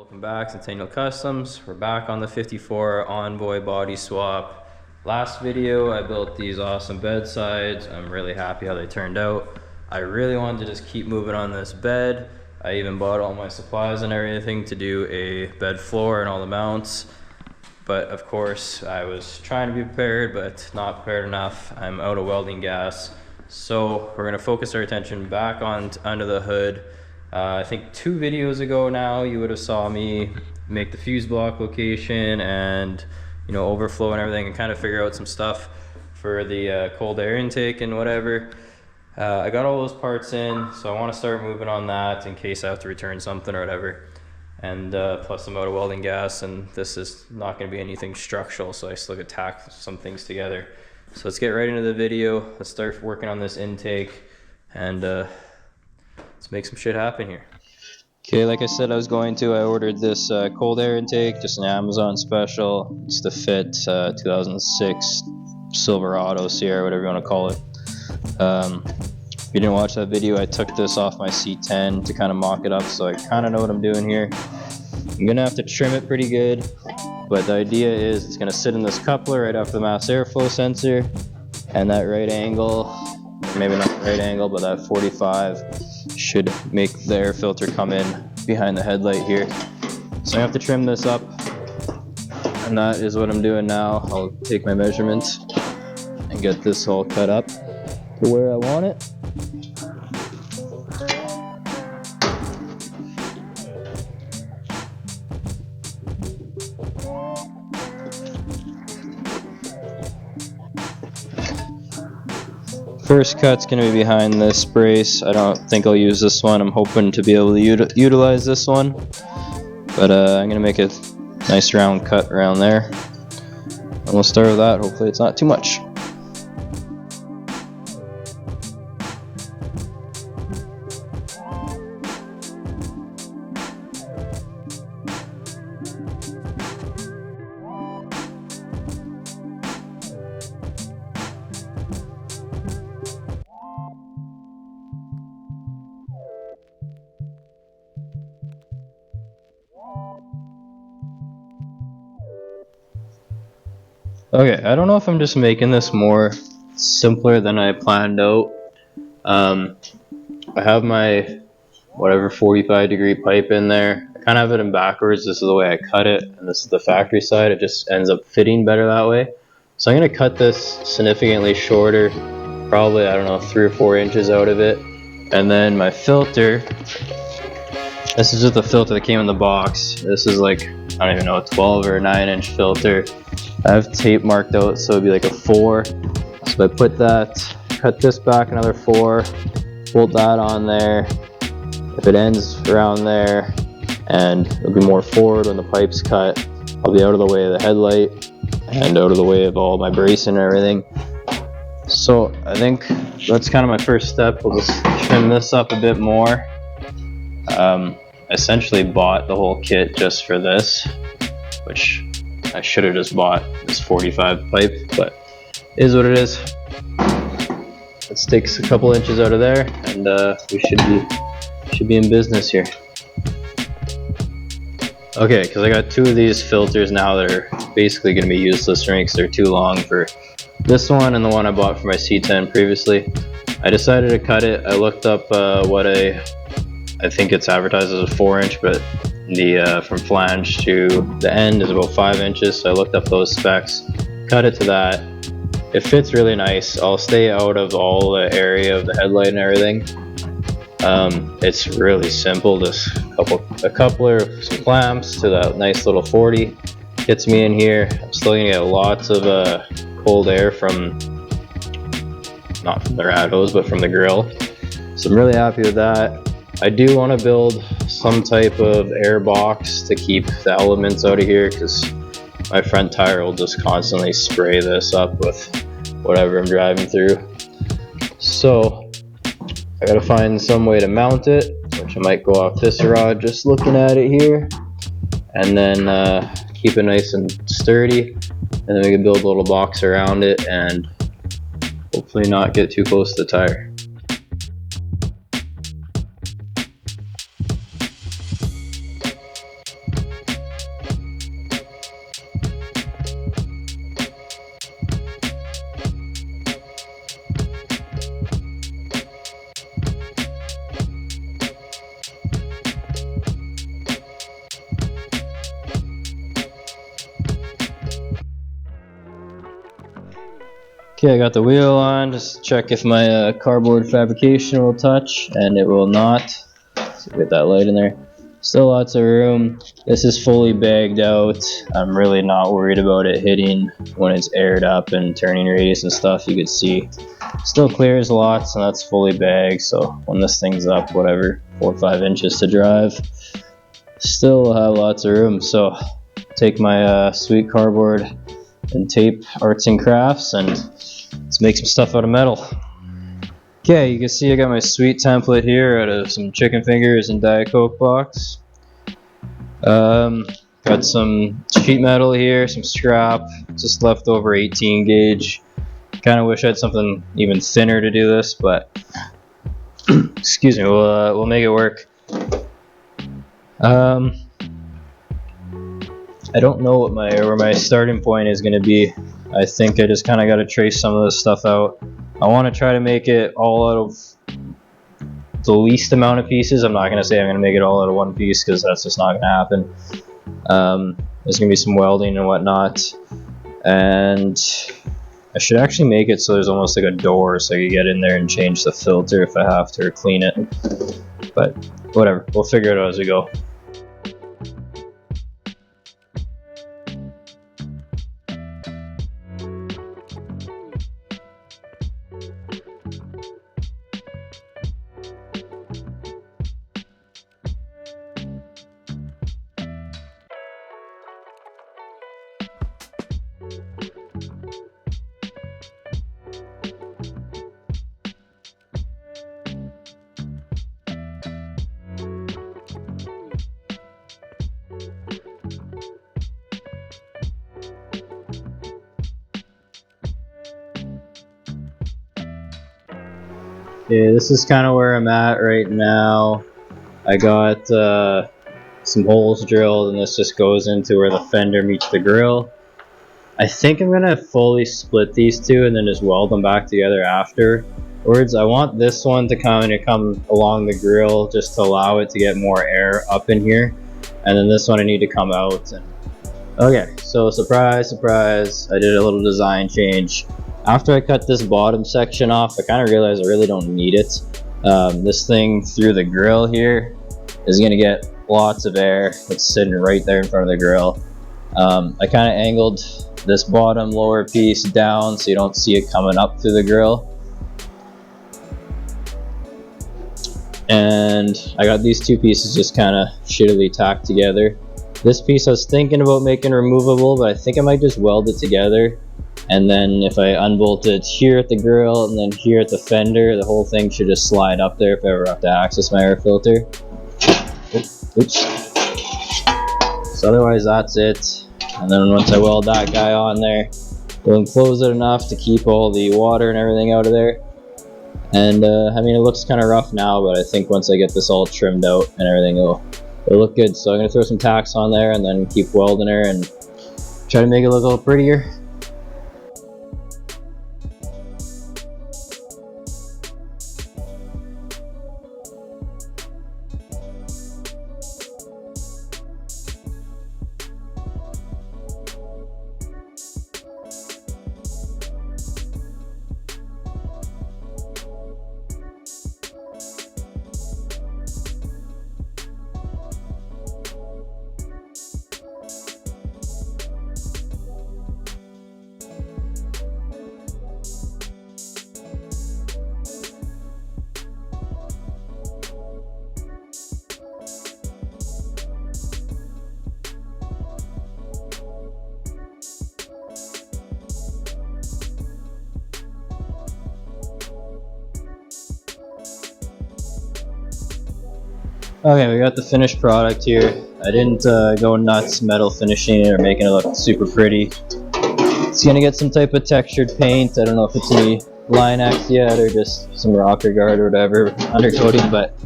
Welcome back, Centennial Customs. We're back on the 54 Envoy body swap. Last video I built these awesome bedsides. I'm really happy how they turned out. I really wanted to just keep moving on this bed. I even bought all my supplies and everything to do a bed floor and all the mounts. But of course I was trying to be prepared, but not prepared enough. I'm out of welding gas. So we're gonna focus our attention back on under the hood. I think 2 videos ago now, you would have saw me make the fuse block location and, you know, overflow and everything, and kind of figure out some stuff for the cold air intake and whatever. I got all those parts in, so I want to start moving on that in case I have to return something or whatever. And plus I'm out of welding gas, and this is not going to be anything structural, so I still could tack some things together. So let's get right into the video. Let's start working on this intake, and let's make some shit happen here. Okay, like I said I was going to, I ordered this cold air intake, just an Amazon special. It's the Fit 2006 Silverado, Sierra, whatever you want to call it. If you didn't watch that video, I took this off my C10 to kind of mock it up, so I kind of know what I'm doing here. I'm gonna have to trim it pretty good, but the idea is it's gonna sit in this coupler right after the mass airflow sensor, and that right angle, maybe not the right angle, but that 45 should make the air filter come in behind the headlight here. So I have to trim this up, and that is what I'm doing now. I'll take my measurements and get this all cut up to where I want it. First cut's going to be behind this brace. I don't think I'll use this one. I'm hoping to be able to utilize this one. But I'm going to make a nice round cut around there. And we'll start with that. Hopefully it's not too much. Okay, I don't know if I'm just making this more simpler than I planned out. I have my whatever 45-degree pipe in there. I kind of have it in backwards. This is the way I cut it, and this is the factory side. It just ends up fitting better that way. So I'm going to cut this significantly shorter, probably, I don't know, 3 or 4 inches out of it. And then my filter, this is just the filter that came in the box. This is like, I don't even know, a 12 or a 9-inch filter. I have tape marked out, so it'd be like a 4. So I put that, cut this back another 4, bolt that on there. If it ends around there, and it'll be more forward when the pipe's cut, I'll be out of the way of the headlight and out of the way of all my bracing and everything. So I think that's kind of my first step. We'll just trim this up a bit more. I essentially bought the whole kit just for this, which I should have just bought this 45 pipe, but it is what it is. Let's take a couple inches out of there, and we should be in business here. Okay, because I got 2 of these filters now that are basically going to be useless for me because they're too long for this one and the one I bought for my C10 previously. I decided to cut it. I looked up what I think it's advertised as a 4-inch, but the from flange to the end is about 5 inches. So I looked up those specs, cut it to that. It fits really nice. I'll stay out of all the area of the headlight and everything. It's really simple. Just a coupler, some clamps to that nice little 40 gets me in here. I'm still gonna get lots of cold air from, not from the rad hose, but from the grill. So I'm really happy with that. I do want to build some type of airbox to keep the elements out of here, because my front tire will just constantly spray this up with whatever I'm driving through. So I gotta find some way to mount it, which I might go off this rod just looking at it here, and then keep it nice and sturdy, and then we can build a little box around it and hopefully not get too close to the tire. Okay, I got the wheel on, just check if my cardboard fabrication will touch, and it will not. So get that light in there. Still lots of room. This is fully bagged out. I'm really not worried about it hitting when it's aired up and turning radius and stuff. You could see still clears lots, and that's fully bagged. So when this thing's up, whatever, 4 or 5 inches to drive, still have lots of room. So take my sweet cardboard and tape arts and crafts, and let's make some stuff out of metal. Okay, you can see I got my sweet template here out of some chicken fingers and Diet Coke box. Got some sheet metal here, some scrap, just leftover 18 gauge. Kind of wish I had something even thinner to do this, but excuse me, we'll make it work. I don't know what where my starting point is going to be. I think I just kind of got to trace some of this stuff out. I want to try to make it all out of the least amount of pieces. I'm not going to say I'm going to make it all out of one piece, because that's just not going to happen. There's going to be some welding and whatnot, and I should actually make it so there's almost like a door, so you get in there and change the filter if I have to, or clean it. But whatever, we'll figure it out as we go. Okay, this is kind of where I'm at right now. I got some holes drilled, and this just goes into where the fender meets the grill. I think I'm gonna fully split these two and then just weld them back together afterwards. I want this one to come along the grill just to allow it to get more air up in here, and then this one I need to come out. Okay, so surprise, surprise, I did a little design change. After I cut this bottom section off, I kind of realized I really don't need it. This thing through the grill here is going to get lots of air. It's sitting right there in front of the grill. I kind of angled this bottom lower piece down so you don't see it coming up through the grill. And I got these two pieces just kind of shittily tacked together. This piece I was thinking about making removable, but I think I might just weld it together. And then if I unbolt it here at the grill and then here at the fender, the whole thing should just slide up there if I ever have to access my air filter. Oops. So otherwise that's it. And then once I weld that guy on there, we'll enclose it enough to keep all the water and everything out of there. And I mean, it looks kind of rough now, but I think once I get this all trimmed out and everything, it'll look good. So I'm going to throw some tacks on there and then keep welding her and try to make it look a little prettier. Okay, we got the finished product here. I didn't go nuts metal finishing it or making it look super pretty. It's gonna get some type of textured paint. I don't know if it's any Line-X yet or just some rocker guard or whatever undercoating, but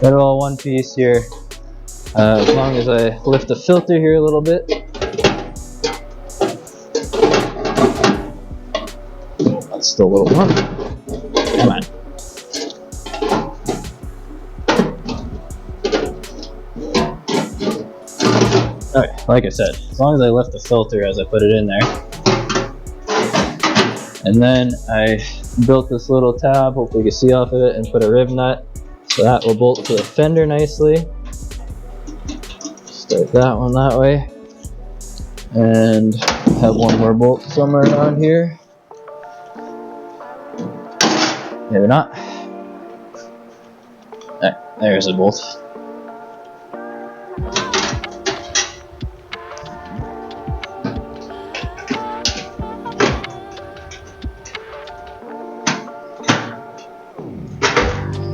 got it all one piece here. As long as I lift the filter here a little bit. That's still a little warm. Come on. Okay, like I said, as long as I lift the filter as I put it in there, And then I built this little tab, hopefully you can see off of it, and put a rib nut. So that will bolt to the fender nicely. Start that one that way. And have one more bolt somewhere around here. Maybe not. There's a bolt.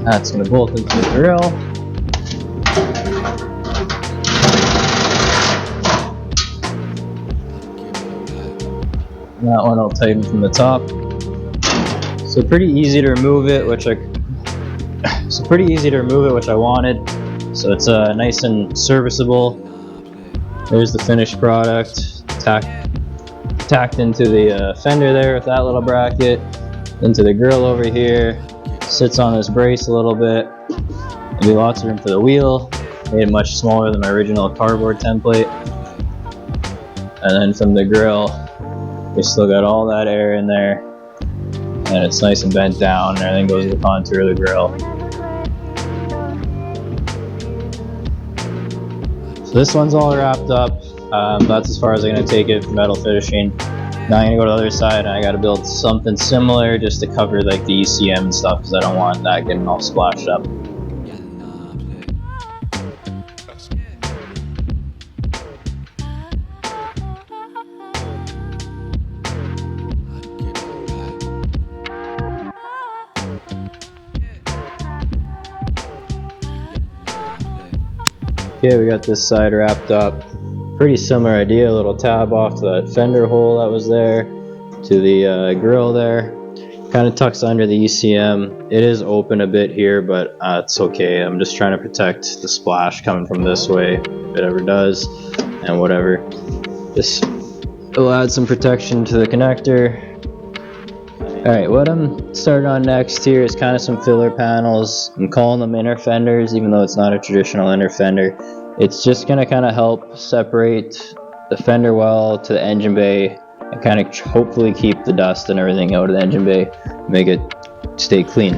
That's going to bolt into the grill. And that one I'll tighten from the top. So pretty easy to remove it, which I wanted. So it's nice and serviceable. There's the finished product, tacked into the fender there with that little bracket, into the grill over here. Sits on this brace a little bit. There'll be lots of room for the wheel. Made it much smaller than my original cardboard template. And then from the grill, we still got all that air in there. And it's nice and bent down, and everything goes to the contour of the grill. So this one's all wrapped up. That's as far as I'm going to take it for metal finishing. Now I'm going to go to the other side, and I got to build something similar just to cover like the ECM and stuff, because I don't want that getting all splashed up. Okay, we got this side wrapped up. Pretty similar idea, a little tab off to that fender hole that was there, to the grill there. Kind of tucks under the ECM. It is open a bit here, but it's okay. I'm just trying to protect the splash coming from this way, if it ever does, and whatever. Just it'll add some protection to the connector. Alright, what I'm starting on next here is kind of some filler panels. I'm calling them inner fenders, even though it's not a traditional inner fender. It's just going to kind of help separate the fender well to the engine bay and kind of hopefully keep the dust and everything out of the engine bay, make it stay clean.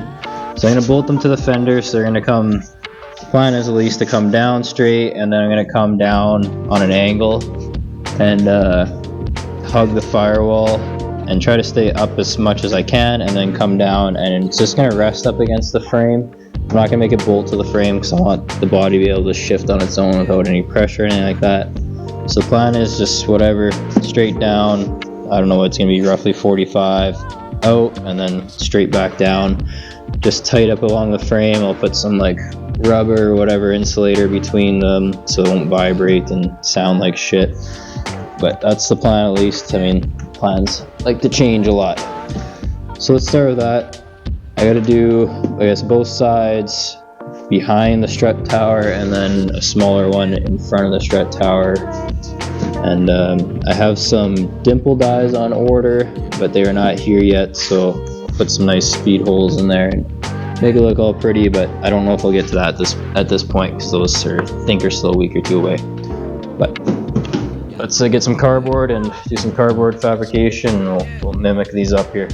So I'm going to bolt them to the fenders. So they're going to come, the plan is at least to come down straight, and then I'm going to come down on an angle and hug the firewall and try to stay up as much as I can, and then come down, and it's just going to rest up against the frame. I'm not going to make it bolt to the frame because I want the body to be able to shift on its own without any pressure or anything like that. So the plan is just whatever, straight down. I don't know, it's going to be roughly 45 out, and then straight back down. Just tight up along the frame. I'll put some like rubber or whatever insulator between them so it won't vibrate and sound like shit. But that's the plan, at least. I mean, plans like to change a lot. So let's start with that. I gotta do, I guess, both sides behind the strut tower, and then a smaller one in front of the strut tower. And I have some dimple dies on order, but they are not here yet, so I'll put some nice speed holes in there and make it look all pretty, but I don't know if I'll get to that at this point, because those are still a week or two away. But let's get some cardboard and do some cardboard fabrication, and we'll mimic these up here.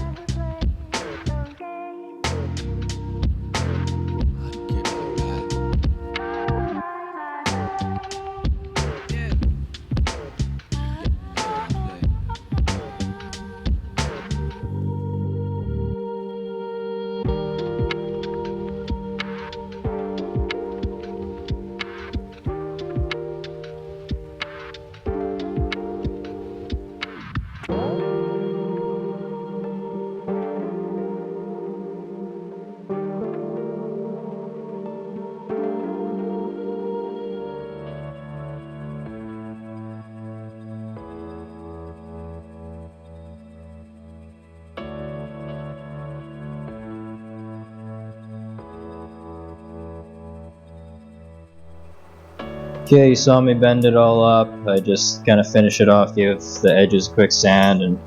Okay, you saw me bend it all up. I just kind of finish it off, give the edges a quick sand, and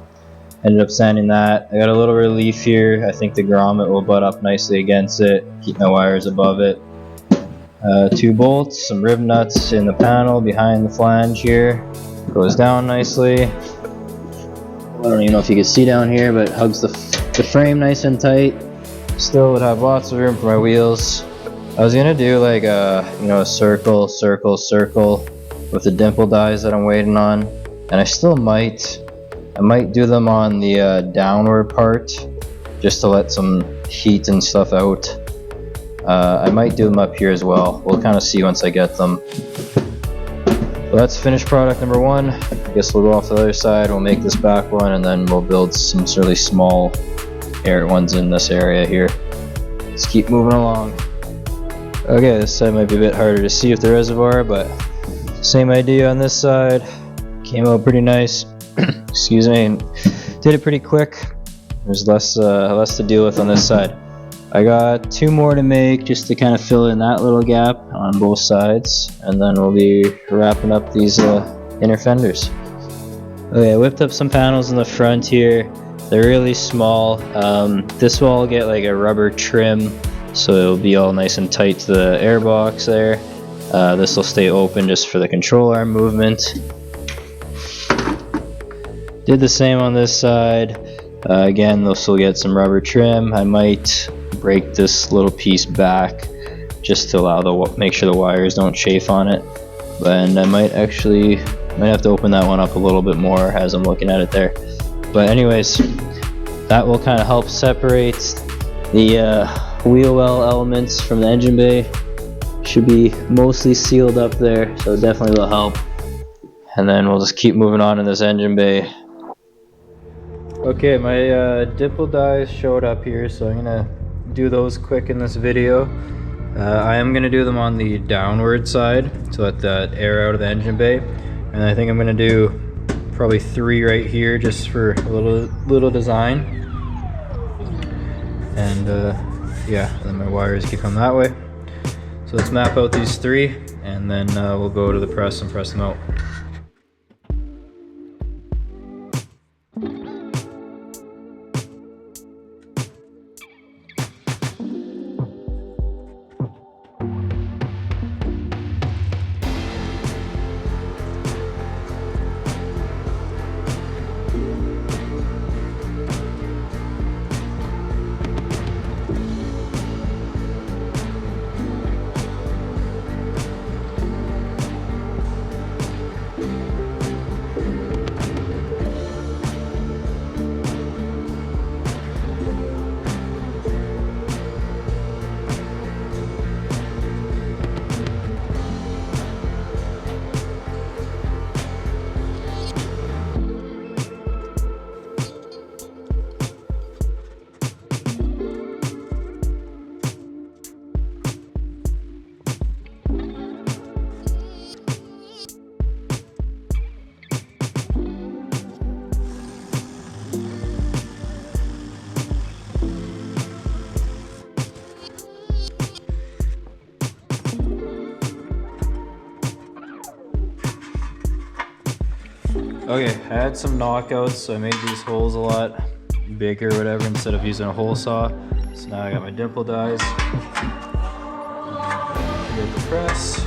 ended up sanding that. I got a little relief here. I think the grommet will butt up nicely against it, keep my wires above it. 2 bolts, some rib nuts in the panel behind the flange here. Goes down nicely. I don't even know if you can see down here, but it hugs the frame nice and tight. Still would have lots of room for my wheels. I was gonna do like a, you know, a circle, circle, circle with the dimple dies that I'm waiting on, and I still might. I might do them on the downward part, just to let some heat and stuff out. I might do them up here as well. We'll kind of see once I get them. So that's finished product number one. I guess we'll go off the other side. We'll make this back one, and then we'll build some really small air ones in this area here. Let's keep moving along. Okay, this side might be a bit harder to see with the reservoir, but same idea on this side. Came out pretty nice. Excuse me, and did it pretty quick. There's less to deal with on this side. I got 2 more to make just to kind of fill in that little gap on both sides, and then we'll be wrapping up these inner fenders. Okay, I whipped up some panels in the front here. They're really small. This will all get like a rubber trim, so it'll be all nice and tight to the airbox there. This will stay open just for the control arm movement. Did the same on this side. Again, this will get some rubber trim. I might break this little piece back just to allow make sure the wires don't chafe on it. And I might have to open that one up a little bit more as I'm looking at it there. But anyways, that will kind of help separate the wheel well elements from the engine bay. Should be mostly sealed up there, so definitely will help. And then we'll just keep moving on in this engine bay. Okay, my dimple dies showed up here, so I'm gonna do those quick in this video. I am gonna do them on the downward side to let that air out of the engine bay, and I think I'm gonna do probably 3 right here just for a little design. And yeah, and then my wires can come that way. So let's map out these 3, and then we'll go to the press and press them out. Okay, I had some knockouts, so I made these holes a lot bigger or whatever instead of using a hole saw. So now I got my dimple dies. Get the press.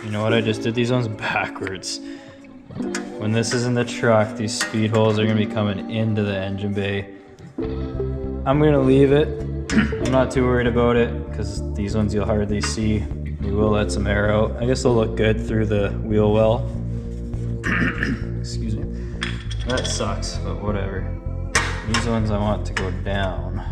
You know what, I just did these ones backwards. When this is in the truck, these speed holes are gonna be coming into the engine bay. I'm gonna leave it. I'm not too worried about it, because these ones you'll hardly see. We will let some air out. I guess they'll look good through the wheel well. Excuse me. That sucks, but whatever. These ones I want to go down.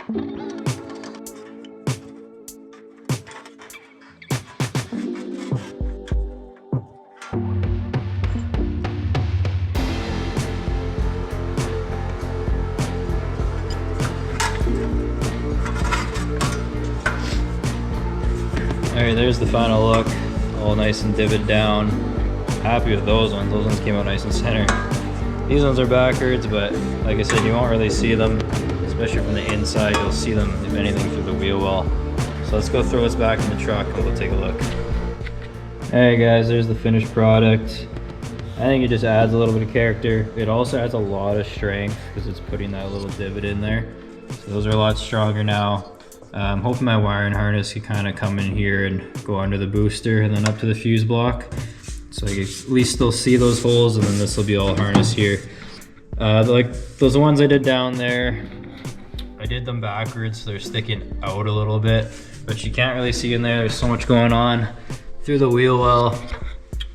Alright, there's the final look, all nice and divoted down. Happy with those ones came out nice and center. These ones are backwards, but like I said, you won't really see them, especially from the inside. You'll see them, if anything, through the wheel well. So let's go throw this back in the truck and we'll take a look. Alright guys, there's the finished product. I think it just adds a little bit of character. It also adds a lot of strength because it's putting that little divot in there. So those are a lot stronger now. I'm hoping my wiring harness can kind of come in here and go under the booster and then up to the fuse block. So I can at least still see those holes, and then this will be all harnessed here. Like those ones I did down there, I did them backwards so they're sticking out a little bit, but you can't really see in there. There's so much going on through the wheel well.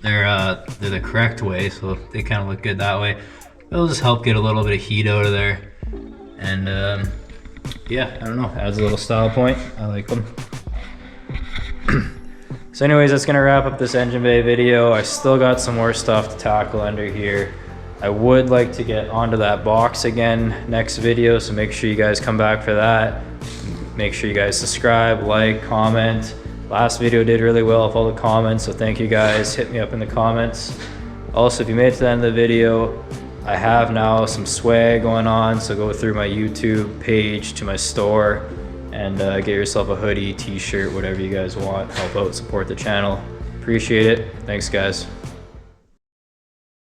They're the correct way, so they kind of look good that way. It'll just help get a little bit of heat out of there. And yeah, I don't know, adds a little style point. I like them. So anyways, that's gonna wrap up this engine bay video. I still got some more stuff to tackle under here. I would like to get onto that box again next video, so make sure you guys come back for that. Make sure you guys subscribe, like, comment. Last video did really well with all the comments, so thank you guys. Hit me up in the comments. Also, if you made it to the end of the video, I have now some swag going on, so go through my YouTube page to my store and get yourself a hoodie, t-shirt, whatever you guys want. Help out, support the channel. Appreciate it. Thanks guys.